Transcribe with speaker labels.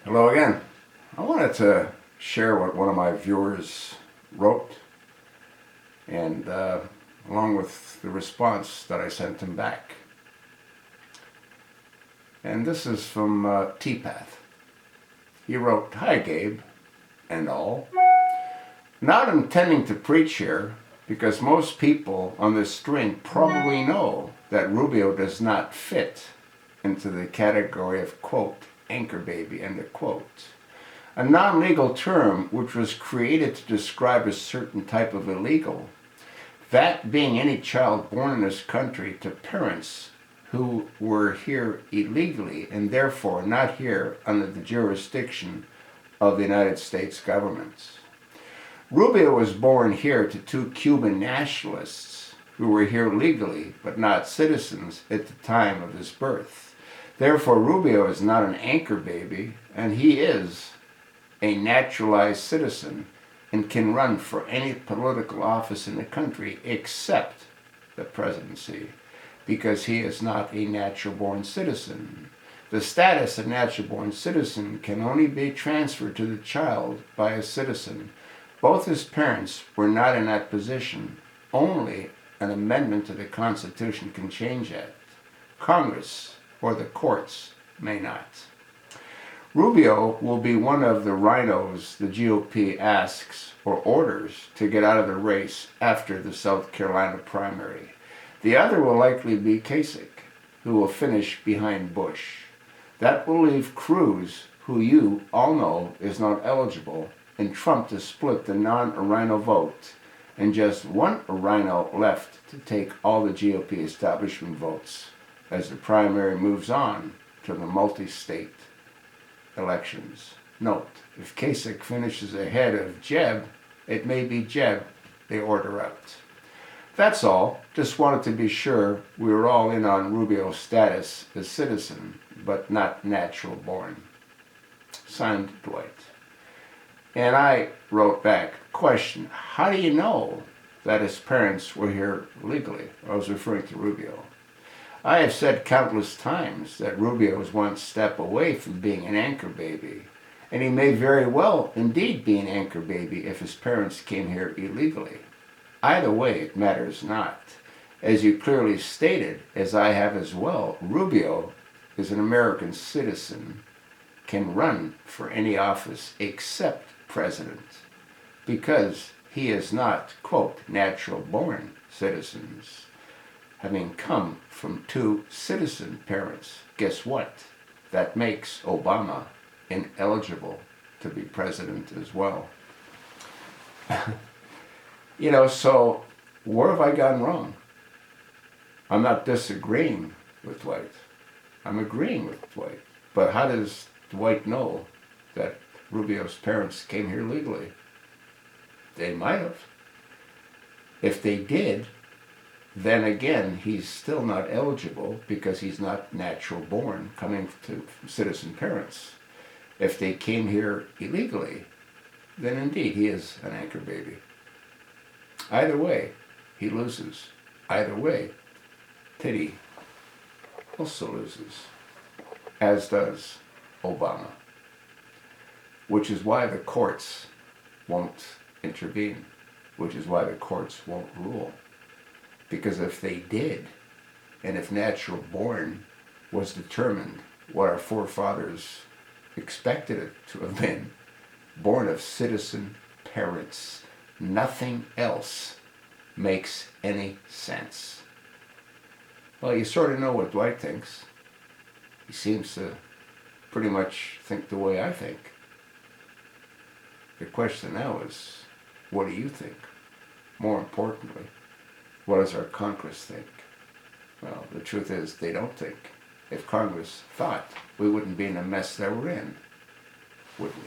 Speaker 1: Hello again. I wanted to share what one of my viewers wrote, and along with the response that I sent him back. And this is from T-Path. He wrote, "Hi Gabe, and all. Not intending to preach here, because most people on this string probably know that Rubio does not fit into the category of, quote, anchor baby, end of quote. A non-legal term which was created to describe a certain type of illegal, that being any child born in this country to parents who were here illegally and therefore not here under the jurisdiction of the United States government. Rubio was born here to two Cuban nationalists who were here legally but not citizens at the time of his birth. Therefore, Rubio is not an anchor baby, and he is a naturalized citizen and can run for any political office in the country except the presidency, because he is not a natural-born citizen. The status of natural-born citizen can only be transferred to the child by a citizen. Both his parents were not in that position. Only an amendment to the Constitution can change that. Congress or the courts may not. Rubio will be one of the rhinos the GOP asks or orders to get out of the race after the South Carolina primary. The other will likely be Kasich, who will finish behind Bush. That will leave Cruz, who you all know is not eligible, and Trump to split the non-rhino vote, and just one rhino left to take all the GOP establishment votes as the primary moves on to the multi-state elections. Note, if Kasich finishes ahead of Jeb, it may be Jeb they order out. That's all. Just wanted to be sure we were all in on Rubio's status as citizen, but not natural born. Signed, Dwight. And I wrote back, question, how do you know that his parents were here legally? I was referring to Rubio. I have said countless times that Rubio is one step away from being an anchor baby, and he may very well indeed be an anchor baby if his parents came here illegally. Either way, it matters not. As you clearly stated, as I have as well, Rubio is an American citizen, can run for any office except president, because he is not, quote, natural-born citizens. Having come from two citizen parents, guess what? That makes Obama ineligible to be president as well. So where have I gone wrong? I'm not disagreeing with Dwight. I'm agreeing with Dwight. But how does Dwight know that Rubio's parents came here legally? They might have. If they did, then again, he's still not eligible because he's not natural born coming to citizen parents. If they came here illegally, then indeed he is an anchor baby. Either way, he loses. Either way, Teddy also loses, as does Obama, which is why the courts won't intervene, which is why the courts won't rule. Because if they did, and if natural born was determined what our forefathers expected it to have been, born of citizen parents, nothing else makes any sense. Well, you sort of know what Dwight thinks. He seems to pretty much think the way I think. The question now is, what do you think? More importantly, what does our Congress think? Well, the truth is, they don't think. If Congress thought, we wouldn't be in the mess that we're in, would we?